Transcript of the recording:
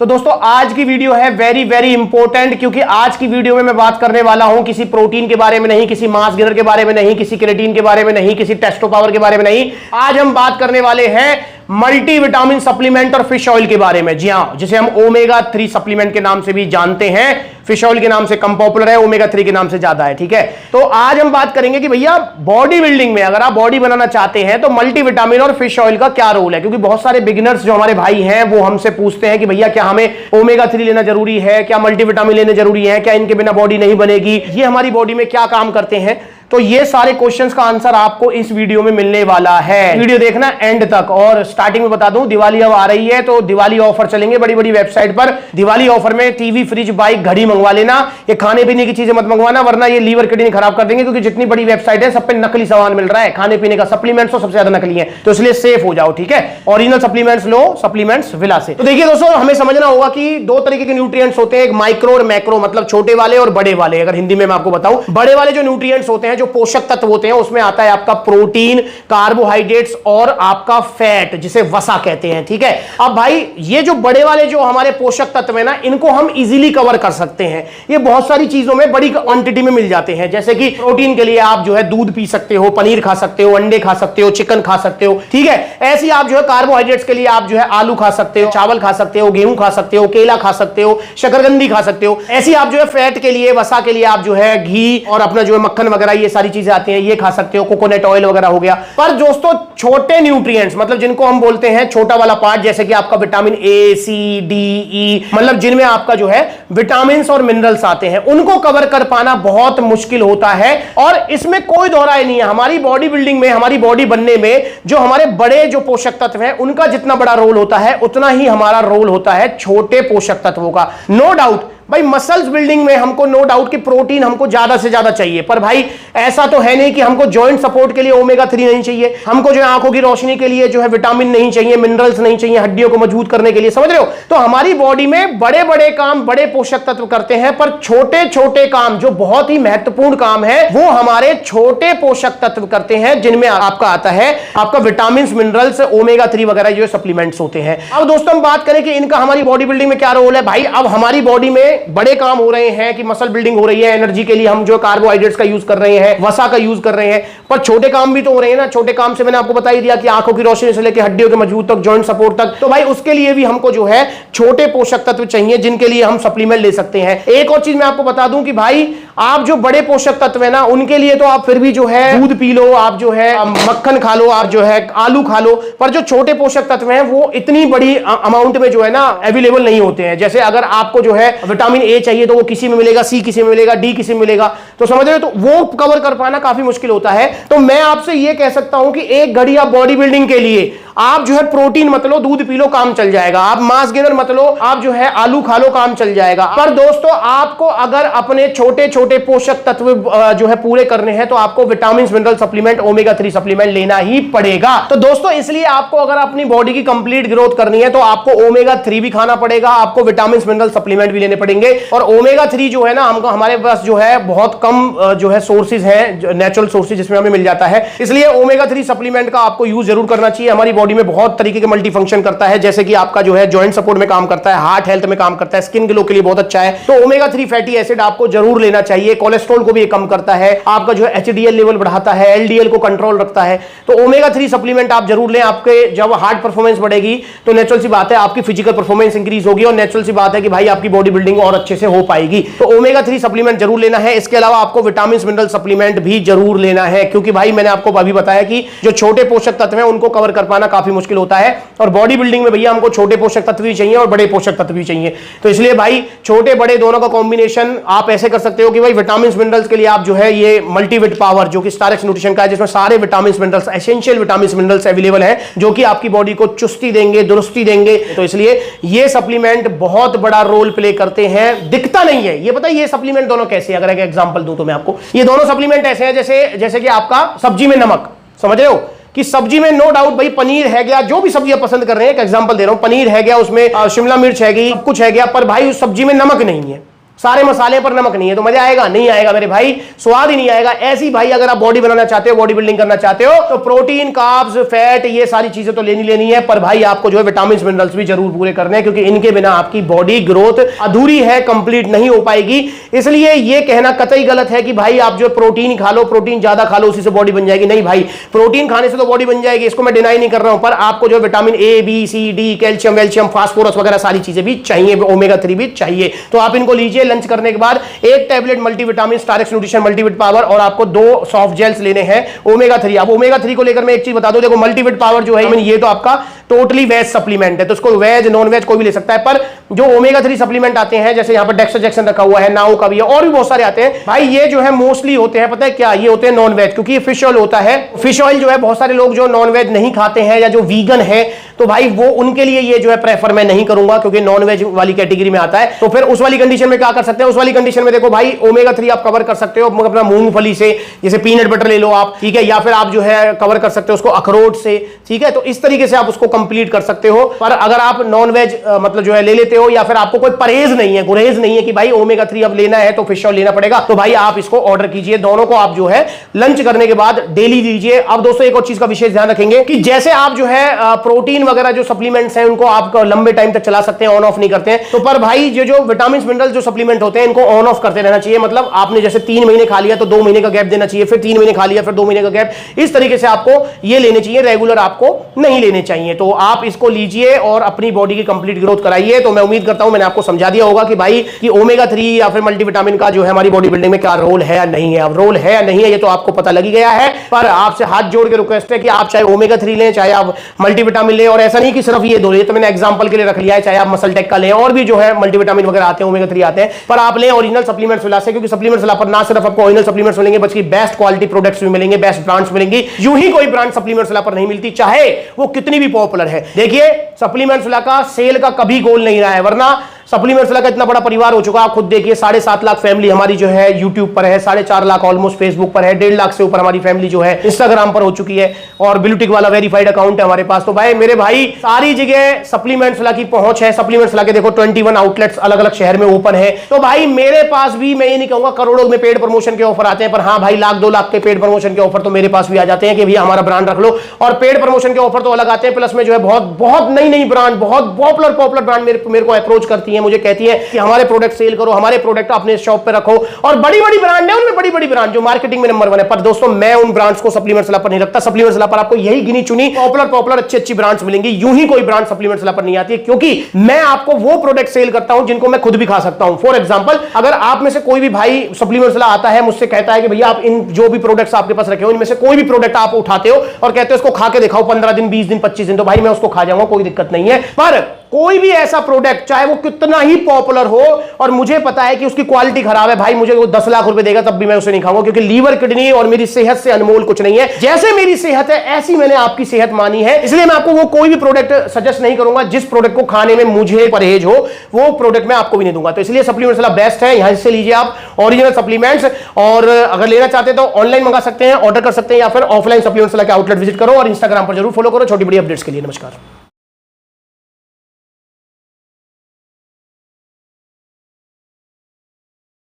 तो दोस्तों आज की वीडियो है वेरी वेरी इंपॉर्टेंट, क्योंकि आज की वीडियो में मैं बात करने वाला हूं किसी प्रोटीन के बारे में नहीं, किसी मास गेनर के बारे में नहीं, किसी क्रिएटिन के बारे में नहीं, किसी टेस्टो पावर के बारे में नहीं। आज हम बात करने वाले हैं मल्टीविटामिन सप्लीमेंट और फिश ऑयल के बारे में। जी हां, जिसे हम ओमेगा 3 सप्लीमेंट के नाम से भी जानते हैं। फिश ऑयल के नाम से कम पॉपुलर है, ओमेगा 3 के नाम से ज्यादा है। ठीक है, तो आज हम बात करेंगे कि भैया बॉडी बिल्डिंग में अगर आप बॉडी बनाना चाहते हैं तो मल्टीविटामिन और फिश ऑयल का क्या रोल है। क्योंकि बहुत सारे बिगिनर्स जो हमारे भाई हैं वो हमसे पूछते हैं कि भैया क्या हमें ओमेगा 3 लेना जरूरी है, क्या मल्टीविटामिन लेने जरूरी है, क्या इनके बिना बॉडी नहीं बनेगी, ये हमारी बॉडी में क्या काम करते हैं। तो ये सारे क्वेश्चंस का आंसर आपको इस वीडियो में मिलने वाला है। वीडियो देखना एंड तक। और स्टार्टिंग में बता दूं, दिवाली अब आ रही है तो दिवाली ऑफर चलेंगे बड़ी बड़ी वेबसाइट पर। दिवाली ऑफर में टीवी, फ्रिज, बाइक, घड़ी मंगवा लेना। ये खाने पीने की चीजें मत मंगवाना, वरना ये लीवर किडनी खराब कर देंगे। क्योंकि जितनी बड़ी वेबसाइट है सब पे नकली सामान मिल रहा है, खाने पीने का सप्लीमेंट्स तो सबसे ज्यादा नकली है, तो इसलिए सेफ हो जाओ। ठीक है, ओरिजिनल सप्लीमेंट्स लो, सप्लीमेंट्स विला से। तो देखिए दोस्तों, हमें समझना होगा कि दो तरीके के न्यूट्रिएंट्स होते हैं, एक माइक्रो और मैक्रो, मतलब छोटे वाले और बड़े वाले। अगर हिंदी में मैं आपको बताऊं, बड़े वाले जो न्यूट्रिएंट्स होते हैं, जो पोषक तत्व हैं, उसमें आता है आपका प्रोटीन, कार्बोहाइड्रेट्स और आपका फैट, जिसे वसा कहते हैं। ठीक है, अब भाई ये जो बड़े वाले जो हमारे पोषक तत्व हैं ना, इनको हम इजीली कवर कर सकते हैं। ये बहुत सारी चीजों में बड़ी क्वांटिटी में मिल जाते हैं। जैसे कि प्रोटीन के लिए आप जो है दूध पी सकते हो, पनीर खा सकते हो, अंडे खा सकते हो, चिकन खा सकते हो। ठीक है, ऐसी आप जो है कार्बोहाइड्रेट्स के लिए आप जो है आलू खा सकते हो, चावल खा सकते हो, गेहूं खा सकते हो, केला खा सकते हो, शकरकंदी खा सकते हो। ऐसी आप जो है फैट के लिए, वसा के लिए आप जो है घी और अपना जो है मक्खन वगैरह, ये सारी चीजें आती हैं, ये खा सकते हो, कोकोनट ऑयल वगैरह हो गया। पर दोस्तों छोटे न्यूट्रिएंट्स, मतलब जिनको हम बोलते हैं छोटा वाला पार्ट, जैसे कि आपका विटामिन ए, सी, डी, ई, मतलब जिनमें आपका जो है विटामिन और मिनरल्स आते हैं, उनको कवर कर पाना बहुत मुश्किल होता है। और इसमें कोई दोहराई नहीं है, हमारी बॉडी बिल्डिंग में, हमारी बॉडी बनने में जो हमारे बड़े जो पोषक तत्व हैं, उनका जितना बड़ा रोल होता है उतना ही हमारा रोल होता है छोटे पोषक तत्वों का। नो डाउट भाई, मसल्स बिल्डिंग में हमको नो डाउट कि प्रोटीन हमको ज्यादा से ज्यादा चाहिए, पर भाई ऐसा तो है नहीं कि हमको जॉइंट सपोर्ट के लिए ओमेगा 3 नहीं चाहिए, हमको जो है आंखों की रोशनी के लिए जो है विटामिन नहीं चाहिए, मिनरल्स नहीं चाहिए हड्डियों को मजबूत करने के लिए। समझ रहे हो? तो हमारी बॉडी में बड़े बड़े काम बड़े पोषक तत्व करते हैं, पर छोटे छोटे काम जो बहुत ही महत्वपूर्ण काम है वो हमारे छोटे पोषक तत्व करते हैं, जिनमें आपका आता है आपका विटामिन, मिनरल्स, ओमेगा 3 वगैरह जो सप्लीमेंट्स होते हैं। अब दोस्तों हम बात करें कि इनका हमारी बॉडी बिल्डिंग में क्या रोल है। भाई अब हमारी बॉडी में बड़े काम हो रहे हैं कि मसल बिल्डिंग हो रही है, एनर्जी के लिए हम जो कार्बोहाइड्रेट्स का यूज कर रहे हैं, वसा का यूज कर रहे हैं, पर छोटे काम भी तो हो रहे हैं ना। छोटे काम से मैंने आपको बता ही दिया कि आंखों की रोशनी से लेकर हड्डियों के मजबूत तक, जॉइंट सपोर्ट तक। तो भाई उसके लिए भी हमको जो है छोटे पोषक तत्व चाहिए, जिनके लिए हम सप्लीमेंट ले सकते हैं। एक और चीज मैं आपको बता दूं कि भाई आप जो बड़े पोषक तत्व है ना, उनके लिए तो आप फिर भी जो है दूध पी लो, आप जो है मक्खन खा लो, आप जो है आलू खा लो, पर जो छोटे पोषक तत्व हैं वो इतनी बड़ी अमाउंट में जो है ना अवेलेबल नहीं होते हैं। जैसे अगर आपको जो है विटामिन ए चाहिए तो वो किसी में मिलेगा, सी किसी में मिलेगा, डी किसी में मिलेगा, तो समझ रहे हो? तो वो कवर कर पाना काफी मुश्किल होता है। तो मैं आपसे ये कह सकता हूं कि एक घड़ी आप बॉडी बिल्डिंग के लिए आप जो है प्रोटीन मत लो, दूध पी लो, काम चल जाएगा। आप मास गेनर मत लो, आप जो है आलू खा लो, काम चल जाएगा। पर दोस्तों आपको अगर अपने छोटे छोटे पोषक तत्व जो है पूरे करने हैं तो आपको vitamin, mineral supplement, omega 3 supplement लेना ही पड़ेगा। तो दोस्तों इसलिए आपको अगर अपनी बॉडी की कंप्लीट ग्रोथ करनी है तो आपको ओमेगा 3 भी खाना पड़ेगा, आपको विटामिन, मिनरल सप्लीमेंट भी लेने पड़ेंगे। और ओमेगा 3 जो है ना, हमको हमारे पास जो है बहुत कम जो है सोर्सेज हैं, नेचुरल सोर्सेज, जिसमें हमें मिल जाता है। इसलिए ओमेगा 3 सप्लीमेंट का आपको यूज जरूर करना चाहिए। हमारी बॉडी में बहुत तरीके के मल्टी फंक्शन करता है, जैसे कि आपका जो है जॉइंट सपोर्ट में काम करता है, हार्ट हेल्थ में काम करता है, स्किन ग्लो के लिए बहुत अच्छा है। तो ओमेगा 3 फैटी एसिड आपको जरूर लेना चाहिए। कोलेस्ट्रॉल को भी कम करता है, आपका जो है एचडीएल लेवल बढ़ाता है, एलडीएल को कंट्रोल रखता है। तो ओमेगा 3 सप्लीमेंट आप जरूर लें। आपके जब हार्ट परफॉर्मेंस बढ़ेगी तो नेचुरल सी बात है आपकी फिजिकल परफॉर्मेंस इंक्रीज होगी, और नेचुरल सी बात है कि भाई आपकी बॉडी बिल्डिंग और अच्छे से हो पाएगी। तो ओमेगा 3 सप्लीमेंट जरूर लेना है। इसके अलावा आपको विटामिन, मिनरल सप्लीमेंट भी जरूर लेना है, क्योंकि भाई मैंने आपको अभी बताया कि जो छोटे पोषक तत्व हैं उनको कवर कर पाना काफी मुश्किल होता है। और बॉडी बिल्डिंग में भैया हमको छोटे पोषक तत्व भी चाहिए और बड़े पोषक तत्व भी चाहिए। तो इसलिए भाई छोटे बड़े दोनों का कॉम्बिनेशन आप ऐसे कर सकते हो कि भाई विटामिन, मिनरल्स के लिए आप जो है ये मल्टीविट पावर, जो कि स्टार एक्स न्यूट्रिशन का है, जिसमें सारे vitamin, minerals, essential vitamin, minerals available है, जो कि आपकी बॉडी को चुस्ती देंगे, दुरुस्ती देंगे। तो इसलिए ये सप्लीमेंट बहुत बड़ा रोल प्ले करते हैं। दिखता नहीं है ये, पता है ये सप्लीमेंट दोनों कैसे, अगर एक एग्जांपल दूं तो मैं आपको, ये दोनों सप्लीमेंट ऐसे हैं जैसे कि आपका सब्जी में नमक। समझ रहे हो कि सब्जी में नो डाउट भाई पनीर है गया, जो भी सब्जी आप पसंद कर रहे हैं, एक एग्जांपल दे रहा हूं, पनीर है गया, उसमें शिमला मिर्च है गई, कुछ है गया, पर भाई उस सब्जी में नमक नहीं है। सारे मसाले पर नमक नहीं है तो मजा आएगा? नहीं आएगा मेरे भाई, स्वाद ही नहीं आएगा। ऐसी भाई अगर आप बॉडी बनाना चाहते हो, बॉडी बिल्डिंग करना चाहते हो, तो प्रोटीन, कार्ब्स, फैट, ये सारी चीजें तो लेनी है, पर भाई आपको जो है विटामिन मिनरल्स भी जरूर पूरे करने हैं, क्योंकि इनके बिना आपकी बॉडी ग्रोथ अधूरी है, कंप्लीट नहीं हो पाएगी। इसलिए ये कहना कतई गलत है कि भाई आप जो प्रोटीन खा लो, प्रोटीन ज्यादा खा लो, उसी से बॉडी बन जाएगी। नहीं भाई, प्रोटीन खाने से तो बॉडी बन जाएगी, इसको मैं डिनाई नहीं कर रहा हूं, पर आपको जो vitamin A, B, C, D, calcium, वेल्शियम, फास्फोरस वगैरह सारी चीजें भी चाहिए, ओमेगा 3 भी चाहिए। तो आप इनको लीजिए लंच करने के बाद, एक टैबलेट मल्टीविटामिन स्टारक्स न्यूट्रिशन मल्टीविट पावर, और आपको 2 सॉफ्ट जेल्स लेने हैं ओमेगा 3। अब ओमेगा 3 को लेकर मैं एक चीज बता दूं, देखो मल्टीविट पावर जो है ये तो आपका टोटली वेज सप्लीमेंट है, तो इसको वेज नॉन वेज कोई भी ले सकता है, पर जो ओमेगा 3 सप्लीमेंट आते हैं, जैसे यहां पर डेक्साजेक्सन रखा हुआ है, नाउ का भी है, और भी बहुत सारे आते हैं भाई, ये जो है मोस्टली होते हैं, पता है क्या, ये होते हैं नॉन वेज, क्योंकि ये फिश ऑयल होता है। फिश ऑयल जो है बहुत सारे लोग जो नॉन वेज नहीं खाते हैं या जो वीगन है, तो भाई वो उनके लिए ये जो है प्रेफर मैं नहीं करूंगा, क्योंकि नॉन वेज वाली कैटेगरी में आता है। तो फिर उस वाली कंडीशन में क्या कर सकते हैं, उस वाली कंडीशन में देखो भाई ओमेगा 3 आप कवर कर सकते हो अपना मूंगफली से, जैसे पीनट बटर ले लो आप, ठीक है, या फिर आप जो है कवर कर सकते हो उसको अखरोट से, ठीक है, तो इस तरीके से आप उसको कंप्लीट कर सकते हो। पर अगर आप नॉन वेज मतलब जो है ले लेते हो, या फिर आपको कोई परहेज नहीं है, गुरेज नहीं है कि भाई ओमेगा 3 अब लेना है तो फिश ऑयल लेना पड़ेगा, तो भाई आप इसको ऑर्डर कीजिए, दोनों को आप जो है लंच करने के बाद डेली लीजिए। अब दोस्तों एक और चीज का विशेष ध्यान रखेंगे कि जैसे आप जो है प्रोटीन वगैरह जो सप्लीमेंट्स हैं उनको आप लंबे टाइम तक चला सकते हैं, ऑन ऑफ नहीं करते हैं, तो पर भाई जो विटामिन मिनरल जो सप्लीमेंट होते हैं इनको ऑन ऑफ करते रहना चाहिए। मतलब आपने जैसे 3 महीने खा लिया तो 2 महीने का गैप देना चाहिए, फिर 3 महीने खा लिया फिर 2 महीने का गैप, इस तरीके से आपको ये लेने चाहिए, रेगुलर आपको नहीं लेने चाहिए। तो आप इसको लीजिए और अपनी बॉडी की कंप्लीट ग्रोथ कराइए। तो मैं उम्मीद करता हूं मैंने आपको समझा दिया होगा कि भाई कि ओमेगा 3 या फिर मल्टीविटामिन का जो है हमारी बॉडी बिल्डिंग में क्या रोल है या नहीं है। अब रोल है या नहीं है ये तो आपको पता लग ही गया है, पर आपसे हाथ जोड़ के रिक्वेस्ट है कि आप चाहे ओमेगा 3 लें, चाहे आप मल्टीविटामिन लें, और ऐसा नहीं कि सिर्फ ये दो, ये तो मैंने एग्जांपल के लिए रख लिया है, चाहे आप मसल टेक का लें, और भी जो है मल्टीविटामिन वगैरह आते हैं, ओमेगा 3 आते हैं, पर आप लें ओरिजिनल सप्लीमेंट्स विला से, क्योंकि सप्लीमेंट्स विला पर ना सिर्फ आपको ओरिजिनल सप्लीमेंट्स मिलेंगे बल्कि बेस्ट क्वालिटी प्रोडक्ट्स भी मिलेंगे, बेस्ट ब्रांड्स मिलेंगी। यूं ही कोई ब्रांड सप्लीमेंट्स विला पर नहीं मिलती, चाहे वो कितनी भी पॉपुलर है। देखिए सप्लीमेंट्स विला का सेल का कभी गोल नहीं रहा है, वरना सप्लीमेंट्स विला का इतना बड़ा परिवार हो चुका, आप खुद देखिए 7.5 लाख फैमिली हमारी जो है यूट्यूब पर है, 4.5 लाख ऑलमोस्ट फेसबुक पर है, 1.5 लाख से ऊपर हमारी फैमिली जो है इंस्टाग्राम पर हो चुकी है, और ब्लूटिक वाला वेरीफाइड अकाउंट है हमारे पास। तो भाई मेरे भाई सारी जगह सप्लीमेंट्स विला की पहुंच है। सप्लीमेंट्स विला के देखो 21 आउटलेट्स अलग अलग शहर में ओपन है। तो भाई मेरे पास भी, मैं ये नहीं कहूंगा करोड़ों में पेड प्रमोशन के ऑफर आते हैं, पर हाँ भाई 1-2 लाख के पेड प्रमोशन के ऑफर तो मेरे पास भी आ जाते हैं कि भैया हमारा ब्रांड रख लो, और पेड प्रमोशन के ऑफर तो अलग आते हैं, प्लस में जो है बहुत नई ब्रांड, बहुत पॉपुलर ब्रांड मेरे को अप्रोच करती है, मुझे कहती है कि हमारे प्रोडक्ट सेल करो, हमारे प्रोडक्ट अपने शॉप पे रखो, और बड़ी ब्रांड है, उनमें बड़ी ब्रांड जो मार्केटिंग में नंबर 1 है। पर दोस्तों मैं उन ब्रांड्स को सप्लीमेंट्स विला पर नहीं रखता। सप्लीमेंट्स विला पर आपको यही गिनी चुनी पॉपुलर अच्छी ब्रांड्स मिलेंगी, यूं ही कोई ब्रांड सप्लीमेंट्स विला पर नहीं आती है, क्योंकि मैं आपको वो प्रोडक्ट सेल करता हूं जिनको मैं खुद भी खा सकता हूं। फॉर एग्जांपल, अगर आप में से कोई भी भाई सप्लीमेंट्स विला आता है, मुझसे कहता है कि भैया आप इन जो भी प्रोडक्ट्स आपके पास रखे हो इनमें से कोई भी प्रोडक्ट आप उठाते हो और कहते हो इसको खा के दिखाओ 15 दिन, 20 दिन, 25 दिन, तो भाई मैं उसको खा जाऊंगा, कोई दिक्कत नहीं है। पर कोई भी ऐसा प्रोडक्ट चाहे वो कितना ही पॉपुलर हो और मुझे पता है कि उसकी क्वालिटी खराब है, भाई मुझे वो 10 लाख रुपए देगा तब भी मैं उसे नहीं खाऊंगा, क्योंकि लीवर, किडनी और मेरी सेहत से अनमोल कुछ नहीं है। जैसे मेरी सेहत है ऐसी मैंने आपकी सेहत मानी है, इसलिए मैं आपको वो कोई भी प्रोडक्ट सजेस्ट नहीं करूंगा जिस प्रोडक्ट को खाने में मुझे परहेज हो, वो प्रोडक्ट मैं आपको भी नहीं दूंगा। तो इसलिए सप्लीमेंट्स वाला बेस्ट है, यहां से लीजिए आप ओरिजिनल सप्लीमेंट्स, और अगर लेना चाहते हैं तो ऑनलाइन मंगा सकते हैं, ऑर्डर कर सकते हैं, या फिर ऑफलाइन सप्लीमेंट्स वाला के आउटलेट विजिट करो, और इंस्टाग्राम पर जरूर फॉलो करो छोटी बड़ी अपडेट्स के लिए। नमस्कार।